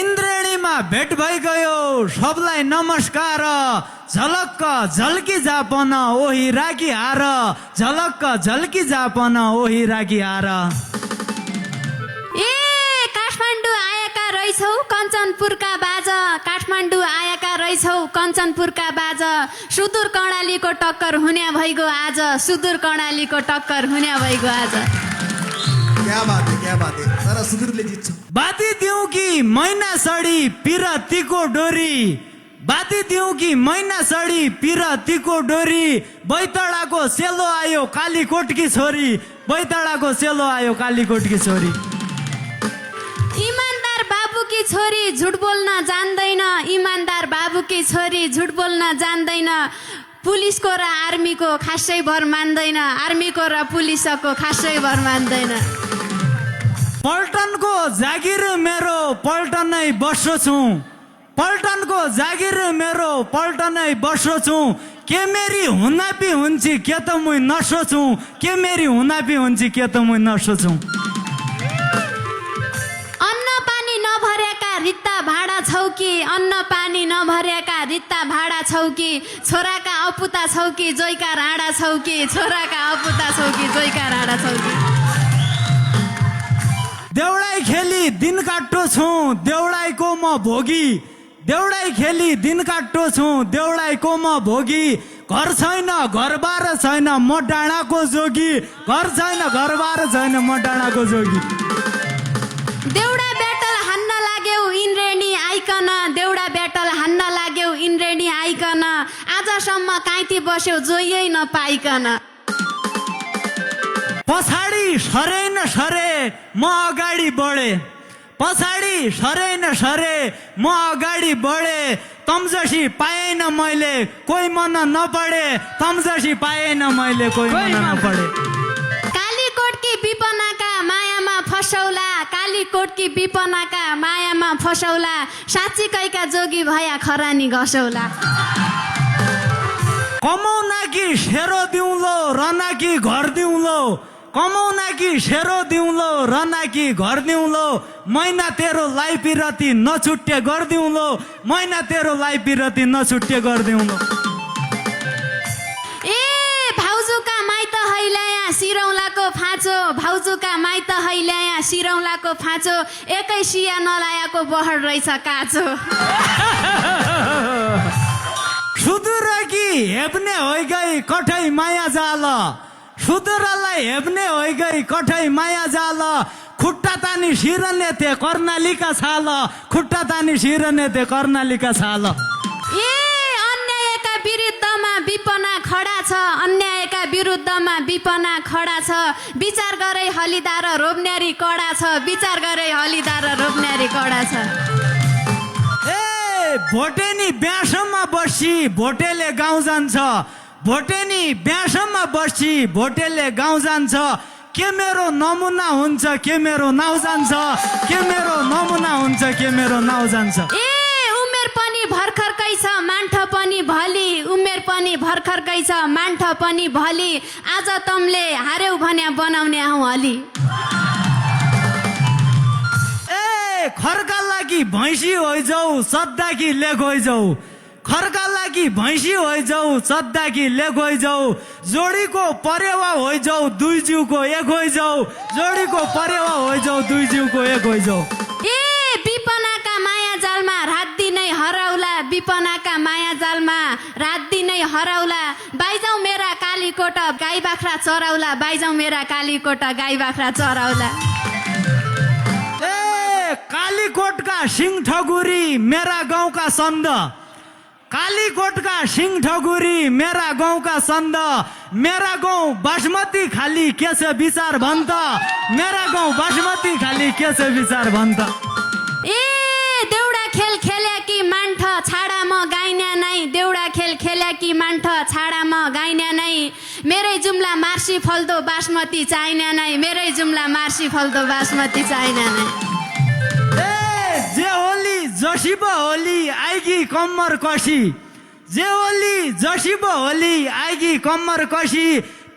इन्द्रेणीमा भेट भइगयो सबलाई नमस्कार झलक्क झल्की जापन ओही राखी हार झलक्क झल्की जापन ओही राखी हार ए काठमाडौँ आएका रहेछौ कञ्चनपुरका बाज काठमाडौँ आएका रहेछौ कञ्चनपुरका बाज सुदूर कर्णालीको टक्कर हुने भइगयो आज सुदूर कर्णालीको टक्कर हुने भइगयो आज क्या बात है तर सुदूरले जित्छ बाती दिउँ कि मैना सडी पिरतीको डोरी बाती दिउँ कि मैना सडी पिरतीको डोरी बैतडाको सेलो आयो कालीकोटकी छोरी बैतडाको सेलो आयो कालीकोटकी छोरी इमानदार बाबुकी छोरी झुट बोल्न जान्दैन इमानदार बाबुकी छोरी झुट बोल्न जान्दैन पुलिसको र आर्मीको खासै भर मान्दैन आर्मीको र पुलिसको खासै भर मान्दैन पल्टनको जागिर मेरो पल्टनै बस्छु छु पल्टनको जागिर मेरो पल्टनै बस्छु छु के मेरी हुनापी हुन्छ के त म नसोचु के मेरी हुनापी हुन्छ के त म नसोचु अन्न पानी नभरेका रित्ता भाडा छौ कि अन्न पानी नभरेका रित्ता भाडा छौ कि छोराका अपुता छौ कि जोइका राडा छौ कि छोराका अपुता छौ कि जोइका राडा छौ कि देउडाई खेली दिन काट्टो छु देउडाईको म भोगी देउडाई खेली दिन काट्टो छु देउडाईको म भोगी घर छैन घरबार छैन म डाँडाको जोगी घर छैन घरबार छैन म डाँडाको जोगी देउडा ब्याटल हान्न लाग्यौ इन्द्रेणी आइकन देउडा ब्याटल हान्न लाग्यौ इन्द्रेणी आइकन आजसम्म काइती बस्यौ जोइयै नपाइकन पछाडि सरे न सरे म अगाडि बढे पछाडि सरे न सरे म अगाडि बढे तम्जसी पाएन मैले कोही मन नपढे तम्जसी पाएन मैले कोही मन नपढे कालीकोटकी विपनाका मायामा फसौला कालीकोटकी विपनाका मायामा फसौला साँच्चीकैका जोगी भया खरानी घसौला कमाउना कि सेरो दिउँलो रना कि घर दिउँलो कमाउना कि सेरो दिउँलो रना कि घर दिउँलो मैना तेरो लाई पिरती नछुट्टे गरिदिउँलो मैना तेरो लाई पिरती नछुट्टे गरिदिउँलो ए भाउजूका माइत हैल्याया सिरौलाको फाँचो भाउजूका माइत हैल्याया सिरौलाको फाँचो एकै सिया नलायाको बहर रहेछ काचो सुदूर कि हेप्ने होइ गई कठै माया जाल सुदूरलाई हेप्ने होइ गई कठै माया जाल खुट्टा तानी सिरने थे कर्णालीका छाल खुट्टा तानी सिरने थे कर्णालीका छाल ए अन्यायका विरुद्धमा विपना खडा छ अन्यायका विरुद्धमा विपना खडा छ विचार गरे हलिदार रोप्न्यारी कडा छ विचार गरे हलिदार रोप्न्यारी कडा छ भोटेनी ब्यासम्म बसी भोटेले गाउँ जान्छ भोटेनी ब्यासम्म बसी भोटेले गाउँ जान्छ के मेरो नमुना हुन्छ के मेरो नाउँ जान्छ के मेरो नमुना हुन्छ के मेरो नाउँ जान्छ ए उमेर पनि भर्खरकै छ मान्ठ पनि भली उमेर पनि भर्खरकै छ मान्ठ पनि भली आज तमले हार्यौ भन्या बनाउने हौ हली खरका लागि भैँसी होइजाउ सद्दा कि लेख होइजाउ खरका लागि भैँसी होइजाउ सद्दा कि लेख होइजाउ जोडीको परेवा होइजाउ दुई जिउको एक होइजाउ जोडीको परेवा होइजाउ दुई जिउको एक होइजाउ ए विपनाका माया जालमा रात दिनै हराउला विपनाका माया जालमा रात दिनै हराउला बाइजाउ मेरा कालीकोट गाई बाख्रा चराउला बाइजाउ मेरा कालीकोट गाई बाख्रा चराउला कालीकोटका सिंह ठगुरी मेरा गाउँका सन्द कालीकोटका सिंह ठगुरी मेरा गाउँका सन्द मेरा गाउँ बासमती खाली के छ विचार भन्छ मेरा गाउँ बासमती खाली के छ विचार भन्छ ए देउडा खेल खेल्या कि मान्ठ छाडा म गाइन्या नै देउडा खेल खेल्या कि मान्ठ छाडा म गाइन्या नै मेरै जुम्ला मार्सी फल्दो बासमती चाहिन्या नै मेरै जुम्ला मार्सी फल्दो बासमती चाहिन्या नै जे होली जसिब होली आइगी कम्मर कसी जे होली जसिब होली आइगी कम्मर कसी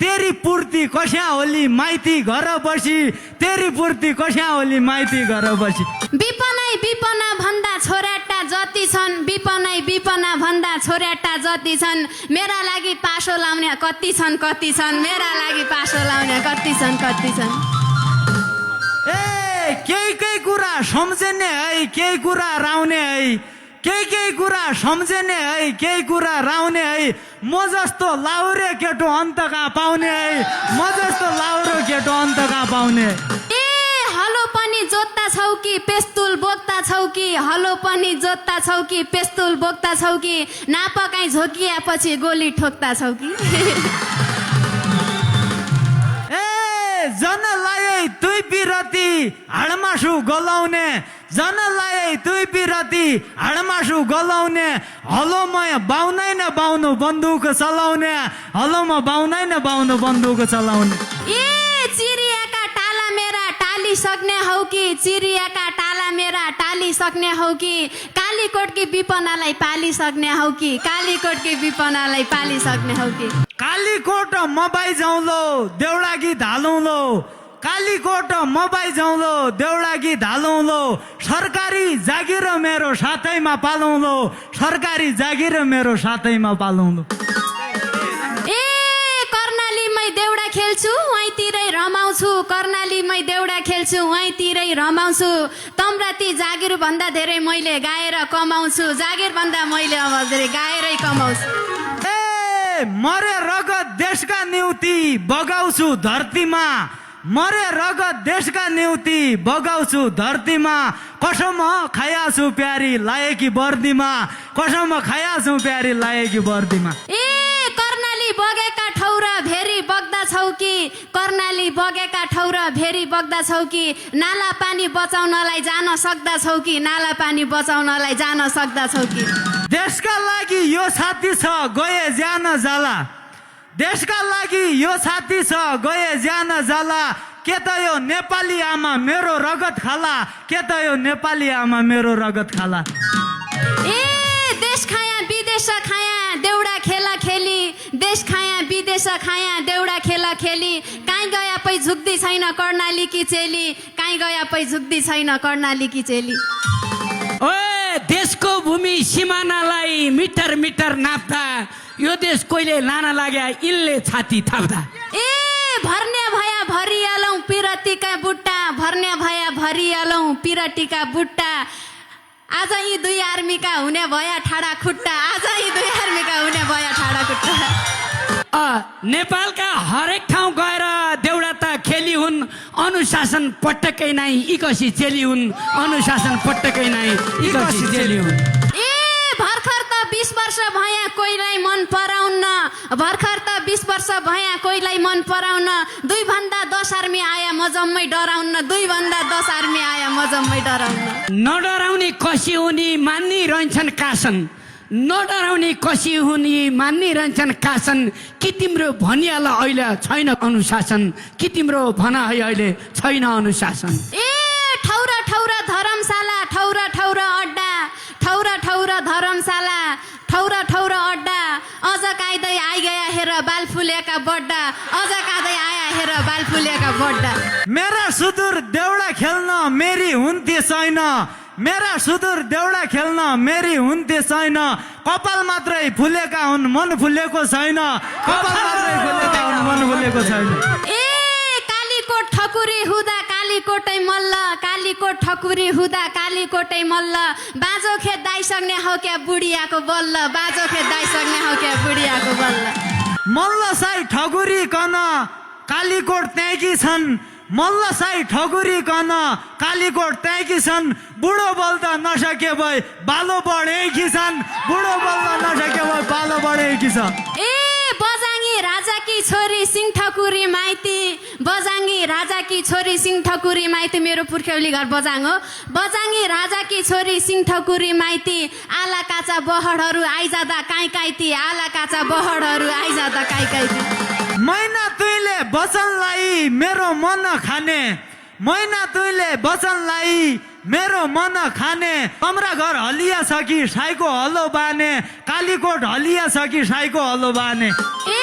तेरी पूर्ति कस्या होली माइती घर बसी तेरी पूर्ति कस्या होली माइती घर बसी विपनै विपना भन्दा छोराटा जति छन् विपना भन्दा छोराटा जति छन् मेरा लागि पासो लाउने कति छन् मेरा लागि पासो लाउने कति छन् ए केही कुरा सम्झने है केही कुरा राउने है केही कुरा सम्झने है केही कुरा राउने है म जस्तो लाउरे केटो अन्त कहाँ पाउने है म जस्तो लाउरे केटो अन्त कहाँ पाउने ए हलो पनि जोत्ता छौ कि पेस्तुल बोक्ता छौ कि हलो पनि जोत्ता छौ कि पेस्तुल बोक्ता छौ कि नापकाई झोकिएपछि गोली ठोक्ता छौ कि ए जनलाई तुई बिरती हाडमासु गलाउने जनलाई तुई बिरती हाडमासु गलाउने हलोमा बाउनै न बाउनु बन्दुक चलाउने हलोमा बाउनै न बाउनु बन्दुक चलाउने ए चिरियाका टाला मेरा टाली सक्ने हौ कि चिरियाका टाला मेरा टाली सक्ने हौ कि कालीकोटकी विपनालाई पाली सक्ने हौ कि कालीकोटकी विपनालाई पाली सक्ने हौ कि कालीकोट मबाई जाउँलो देउडाकी धालौलो कालीकोट मबाई जाउँलो देउडाकी धालौलो सरकारी जागिर मेरो साथैमा पालौलो सरकारी जागिर मेरो साथैमा पालौलो ए कर्णालीमै देउडा खेल्छु वहीँतिरै रमाउँछु कर्णालीमै देउडा खेल्छु वहीँतिरै रमाउँछु तम्राती जागिर भन्दा धेरै मैले गाएर कमाउँछु जागिर भन्दा मैले अब धेरै गाएरै कमाउँछु ए मरे रगत देशका निउति बगाउँछु धरतीमा मरे रगत देशका निउति बगाउँछु धरतीमा कसम खायाछु प्यारी लाएकी वर्दीमा कसम खायाछु प्यारी लाएकी वर्दीमा ए कर्णाली बगेका ठौरा भेरी बग्दा छौ कि कर्णाली बगेका ठौरा भेरी बग्दा छौ कि नाला पानी बचाउनलाई जान सक्दा छौ कि नाला पानी बचाउनलाई जान सक्दा छौ कि देशका लागि यो साथी छ गए ज्यान जाला देशका लागि यो साथी छ गए ज्यान जाला के त यो नेपाली आमा मेरो रगत खाला के त यो नेपाली आमा मेरो रगत खाला ए देश खाया विदेश खाया देउडा खेला खेली देश खाया विदेश खाया देउडा खेला खेली काहीँ गया पै झुक्दी छैन कर्णाली कि चेली काहीँ गया पै झुक्दी छैन कर्णाली कि चेली ओए देशको भूमि सिमानालाई मिटर मिटर नाप्दा यो देश कोहीले लान लाग्या इनले छाती थाप्दा ए भर्ने भया भरिहालौँ पिरतीका बुट्टा भर्ने भया भरिहालौँ पिरतीका बुट्टा आज यी दुई आर्मीका हुने भया ठाडा खुट्टा आज यी दुई आर्मीका हुने भया ठाडा खुट्टा नेपालका हरेक ठाउँ गएर देउडा त खेली हुन् अनुशासन पटक्कै नै इकसी चेली हुन् अनुशासन पटक्कै नै इकसी चेली हुन् ए भर्खर त 20 वर्ष भया कोहीलाई मन पराउन भर्खर त 20 वर्ष भया कोहीलाई मन पराउन 2 भन्दा 10 आर्मी आया म जम्मै डराउन 2 भन्दा 10 आर्मी आया म जम्मै डराउन नडराउने कसी हुने मान्ने रहन्छन् कासन नडराउने कसी हुने मान्ने रहन्छन् कासन कि तिम्रो भनिहाल अहिले छैन अनुशासन कि तिम्रो भना है अहिले छैन अनुशासन ए ठौरा ठौरा धर्मशाला ठौरा ठौरा अड्डा ठौरा ठौरा धर्मशाला ठौरा ठौरा अड्डा अझ काइदै आइगया हेर बाल फुलेका बड्डा अझ काइदै आया हेर बाल फुलेका बड्डा मेरा सुदूर देउडा खेल्न मेरी हुन्थे छैन मेरा सुदूर देउडा खेल्न मेरी हुन्थे छैन कपाल मात्रै फुलेका हुन् मन फुलेको छैन कपाल मात्रै फुलेका हुन् मन फुलेको छैन ए कालीकोट ठकुरी हुँदा कालीकोटै मल्ल कालीकोट ठकुरी हुँदा कालीकोटै मल्ल बाजो खेत दाइसक्ने हौ क्या बुढियाको बल्ल बाजो खेत दाइसक्ने हौ क्या बुढियाको बल्ल मल्ल साई ठगुरी कन कालीकोट त्यागी छन् मल्ल साई ठगुरी कन कालीकोट त्यागी छन् बुढो बोल्द नसके भए बालो बढेकी छन् बुढो बोल्द नसके भए बालो बढेकी छ ए बजाङ्गी राजाकी छोरी सिंह ठकुरी माइती बजाङ्गी राजाकी छोरी सिंह ठकुरी माइती मेरो पुर्ख्यौली घर बजाङ हो बजाङ्गी राजाकी छोरी सिंह ठकुरी माइती आला काचा बहडहरू आइजादा काई काइती आला काचा बहडहरू आइजादा काई काइती मैना तुइले वचनलाई मेरो मन खाने मैना तुइले वचनलाई मेरो मन खाने कमरा घर हलिया छ कि साईको हलो बाने कालीकोट हलिया छ कि साईको हलो बाने ए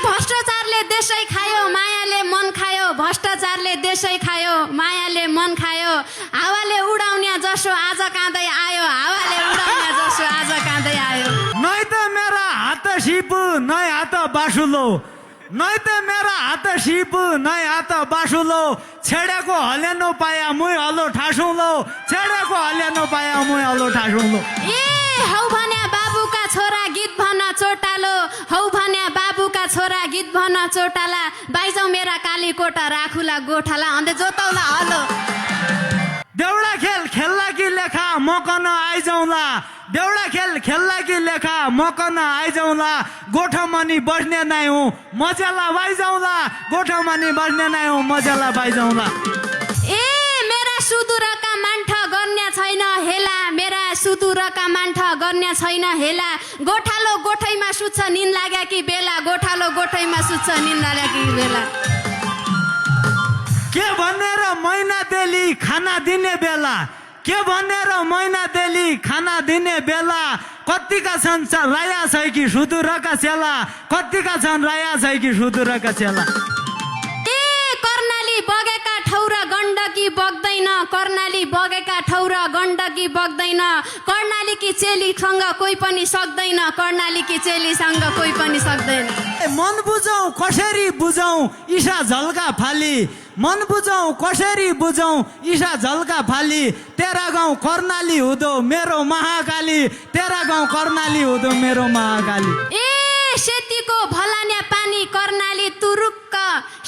भ्रष्टाचारले देशै खायो मायाले मन खायो भ्रष्टाचारले देशै खायो मायाले मन खायो हावाले उडाउने जसो आज काँदै आयो हावाले उडाउने जसो आज काँदै आयो नै त मेरा हात सिपु नै हात बासुलो नै त मेरा हात सिपु नै हात बासुलो छेडेको हल्यानो पाया मुई हलो ठासुलो छेडेको हल्यानो पाया मुई हलो ठासुलो ए हौ भन्या बाबुका छोरा गीत भन चोटालो हौ भन्या बाबुका छोरा गीत भन चोटाला बाइजाउ मेरा काली कोटा राखुला गोठाला अन्त जोतौला हलो देउडा खेल खेल्ला कि लेखा मकन आइजाउला देउडा खेल खेल्ला कि लेखा मकन आइजाउला गोठमनी बस्ने नै हुँ मजाला बाइजाउला गोठमनी बस्ने नै हुँ मजाला बाइजाउला ए मेरा सुदूरका मान्ठ गर्ने छैन हेला मेरा सुदूरका मान्ठ गर्ने छैन हेला गोठालो गोठैमा सुत्छ निन लाग्या कि बेला गोठालो गोठैमा सुत्छ निन लाग्या कि बेला के भनेर महिना देली खाना दिने बेला के भनेर महिना देली खाना दिने बेला कतिका छन् राया छ कि सुदूरका चेला कतिका छन् राया छ कि सुदूरका चेला ए कर्णाली बगेका ठौरा गण्डकी बग्दैन कर्णाली बगेका ठौरा गण्डकी बग्दैन कर्णालीकी चेलीसँग कोही पनि सक्दैन कर्णालीकी चेलीसँग कोही पनि सक्दैन मन बुझौँ कसरी बुझौँ ईशा झल्का फाली मन बुझौँ कसरी बुझौँ ईशा झल्का फाली तेरा गाउँ कर्णाली हुँदो मेरो महाकाली तेरा गाउँ कर्णाली हुँदो मेरो महाकाली ए सेतीको भलान्या पानी कर्णाली तुरुक्क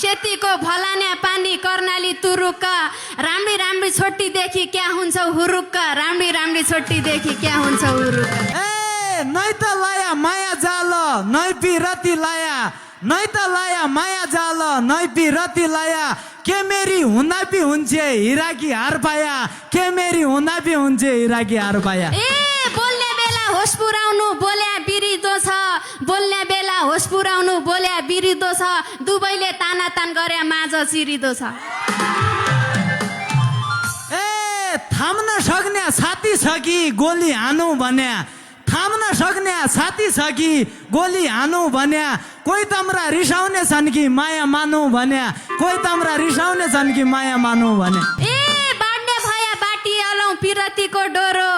सेतीको भलान्या पानी कर्णाली तुरुक्क राम्री राम्री छोटीदेखि क्या हुन्छ हुरुक्क राम्री राम्री छोटीदेखि क्या हुन्छ हुरुक्क ए नै त लाया माया जाल नै पिरती लाया नै त लाया माया जाल नै पिरती लाया के मेरी हुँदा पि हुन्छ हिरा कि हार पाया के मेरी हुँदा पि हुन्छ हिरा कि हार पाया ए बोल्ने बेला होस पुराउनु बोल्या बिरिदो छ बोल्ने बेला होस पुराउनु बोल्या बिरिदो छ दुवैले तानातान गरे माझ चिरिदो छ ए थाम्न सक्ने साथी छ कि गोली हानु भन्या थाम्न सक्ने साथी छ कि गोली हानु भन्या कोही तम्रा रिसाउने छन् कि माया मानु भन्या कोही तम्रा रिसाउने छन् कि माया मानु भन्या ए बाड्ने भया बाटी अलौ पिरतीको डोरो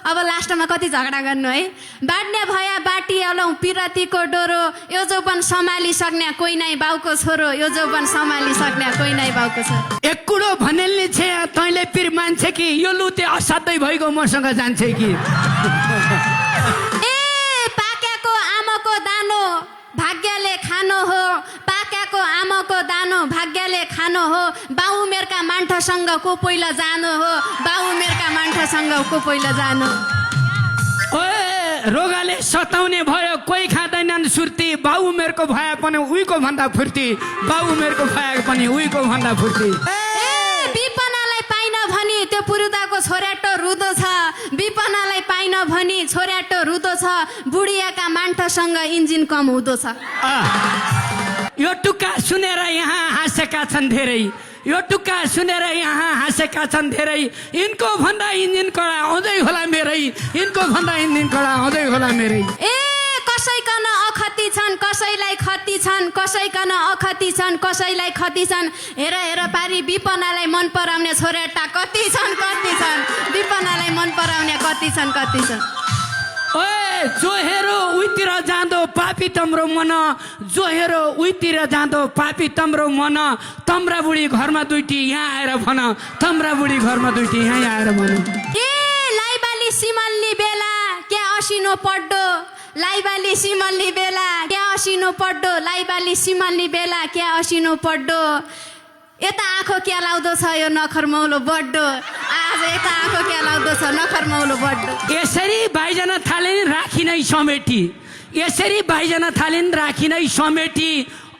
अब लास्टमा कति झगडा गर्नु है बाड्ने भया बाटी अलौ पिरतीको डोरो यो जौवन सम्हाली सक्ने कोही नै बाउको छोरो यो जौवन सम्हाली सक्ने कोही नै बाउको छोरो एक कुरो भनेलले छे तैँले पिर मान्छे कि यो लुते असाध्यै भइगयो मसँग जान्छे कि ए पाकेको आमाको दानो भाग्यले खानो हो पाकेको आमाको दानो भाग्यले खानो हो बाउ मेरका मान्छसँग को पहिला जानु हो बाउ मेरका मान्छसँग को पहिला जानु ओए रोगाले सताउने भयो कोही खाँदैनन् सुर्ती बाउ मेरको भए पनि उहीको भन्दा फुर्ती बाउ मेरको भए पनि उहीको भन्दा फुर्ती ए विपनालाई पाइन भनी त्यो पुरुदाको छोराटो रुदो छ विपनालाई पाइन भनी छोराटो रुदो छ बुढियाका मान्छसँग इन्जिन कम हुँदो छ यो टुक्का सुनेर यहाँ हाँसेका छन् धेरै यो टुक्का सुनेर यहाँ हाँसेका छन् धेरै यिनको भन्दा इन्जिन कडा आउँदै होला मेरै यिनको भन्दा इन्जिन कडा आउँदै होला मेरै ए कसैकन अखति छन् कसैलाई खती छन् कसैकन अखति छन् कसैलाई खती छन् हेर हेर पारी विपनालाई मन पराउने छोराटा कति छन् विपनालाई मन पराउने कति छन् ओए जो हेरो उहीतिर जाँदो पापी तम्रो मन जो हेरो उहीतिर जाँदो पापी तम्रो मन तम्रा बुढी घरमा दुईटी यहाँ आएर भन तम्रा बुढी घरमा दुईटी यहाँ आएर भन ए लाइबाली सिमल्ली बेला क्या असिनो पड्डो लाइबाली सिमल्ली बेला क्या असिनो पड्डो लाइबाली सिमल्ली बेला क्या असिनो पड्डो यता आँखो क्या लाउँदो छ यो नखर मौलो बड्डो आज यता आँखो क्या लाउँदो छ नखर मौलो बड्डो यसरी भाइजना थाले नि राखी नै समेटी यसरी भाइजना थाले नि राखी नै समेटी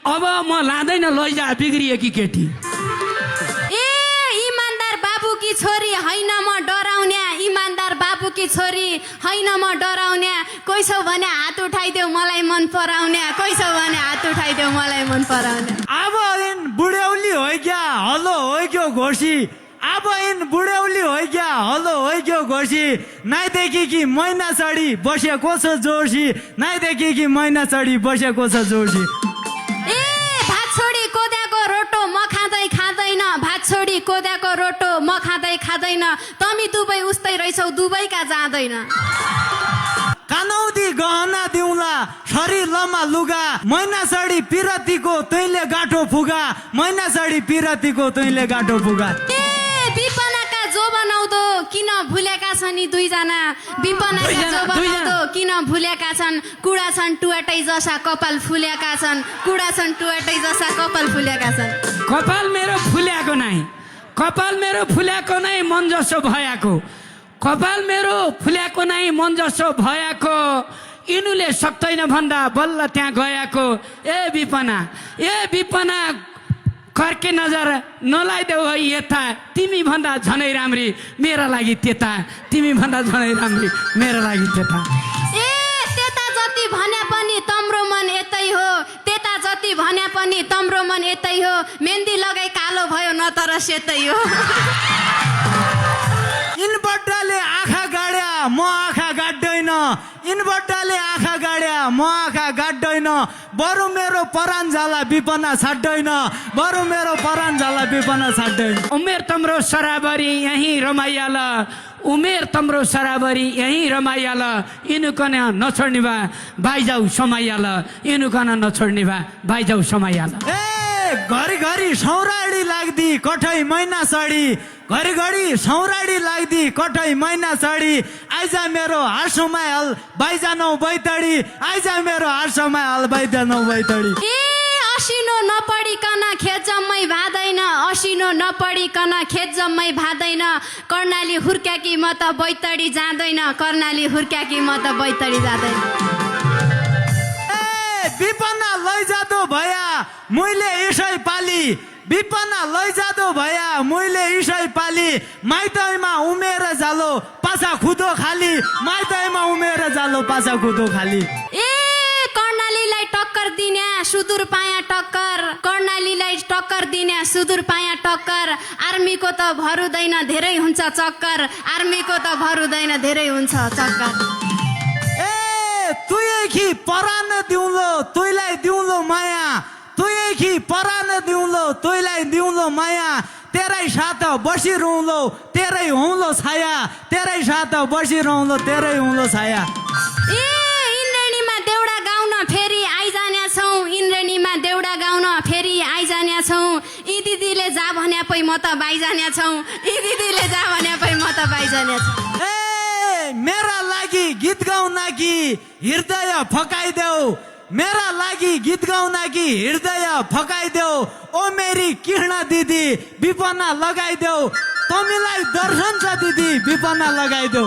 अब म लाँदैन लैजा बिग्रिएकी केटी ए इमानदार बाबुकी छोरी हैन म डराउने इमानदार बाबुकी छोरी हैन म डराउने कोही छौ भने हात उठाइदेऊ मलाई मन पराउने कोही छौ भने हात उठाइदेऊ मलाई मन पराउने अब इन बुढ्यौली होइ क्या हलो होइ क्यो घोसी अब इन बुढ्यौली होइ क्या हलो होइ क्यो घोसी नाइ देखी कि मैना चढी बसेको छ जोशी नाइ देखी कि मैना चढी बसेको छ जोशी छोडी कोदाको रोटो म खाँदै खाँदैन तमी दुबै उस्तै रहेछौ दुबैका जाँदैन कानौती गहना दिउँला शरीरमा लुगा मैना साडी पिरतीको तैँले गाँठो फुगा मैना साडी पिरतीको तैँले गाँठो फुगा ए विपनाका जो बनाउँदो किन भुलेका छन् यी दुईजना विपनाका जो बनाउँदो किन भुलेका छन् कुडा छन् टुवाटै जसा कपाल फुलेका छन् कुडा छन् टुवाटै जसा कपाल फुलेका छन् कपाल मेरो फुल्याएको नै कपाल मेरो फुल्याएको नै मन जसो भयाको कपाल मेरो फुल्याएको नै मन जसो भयाको यिनुले सक्दैन भन्दा बल्ल त्यहाँ गएको ए विपना कर्के नजर नलाइदेऊ है यता तिमी भन्दा झनै राम्री मेरा लागि त्यता तिमी भन्दा झनै राम्री मेरा लागि त्यता ए त्यता जति भने पनि तम्रो मन यतै हो त्यता जति भने पनि तम्रो मन यतै हो मेहन्दी लगाई कालो भयो न तर सेतै हो इनबट्टाले आँखा गाड्या म आँखा गाड्दैन इनबट्टाले आँखा गाड्या म आँखा गाड्दैन बरु मेरो परान जाला विपना छाड्दैन बरु मेरो परान जाला विपना छाड्दैन उमेर तम्रो सराबरी यहीँ रमाइयाल उमेर तम्रो सराबरी यहीँ रमाइयाल इनुकन नछोड्ने भा बाइजाउ समाइयाल इनुकन नछोड्ने भा बाइजाउ समाइयाल ए घरी सौराडी लाग्दी कठै मैना साडी घरी सौराडी लाग्दी कठै मैना साडी आइजा मेरो हार्सोमा हाल बाइजानौ बैतडी आइजा मेरो हार्सोमा हाल बाइजानौ बैतडी ए असिनो नपढिकन खेत जम्मै भादैन असिनो नपढिकन खेत जम्मै भादैन कर्णाली हुर्क्याकी म त बैतडी जाँदैन कर्णाली हुर्क्याकी म त बैतडी जाँदैन ए विपना लैजादो भया मैले यसै पाली विपना लैजादो भया मैले इसै पाली माइतैमा उमेर जालो पासा खुदो खाली माइतैमा उमेर जालो पासा खुदो खाली ए कर्णालीलाई टक्कर दिने सुदूर पाया टक्कर कर्णालीलाई टक्कर दिने सुदूर पाया टक्कर आर्मीको त भरुदैन धेरै हुन्छ चक्कर आर्मीको त भरुदैन धेरै हुन्छ चक्कर ए तुयखी परान दिउँलो तुइलाई दिउँलो माया तुयखी परान दिउँलो तुइलाई दिउँलो माया तेरै साथ बसी रुउँलो तेरै हुँलो छाया तेरै साथ बसी रुउँलो तेरै हुँलो छाया ए इन्द्रणीमा देउडा गाउन फेरि आइजाने छौँ इन्द्रणीमा देउडा गाउन फेरि आइजाने छौँ यी दिदीले जा भने पै म त बाइजाने छौँ यी दिदीले जा भने पै म त बाइजाने छौँ ए मेरा लागि गीत गाउन कि हृदय फकाइदेऊ मेरा लागि गीत गाउन कि हृदय फकाइदेऊ ओ मेरी किर्ण दिदी विपना लगाइदेऊ तमीलाई दर्शन छ दिदी विपना लगाइदेऊ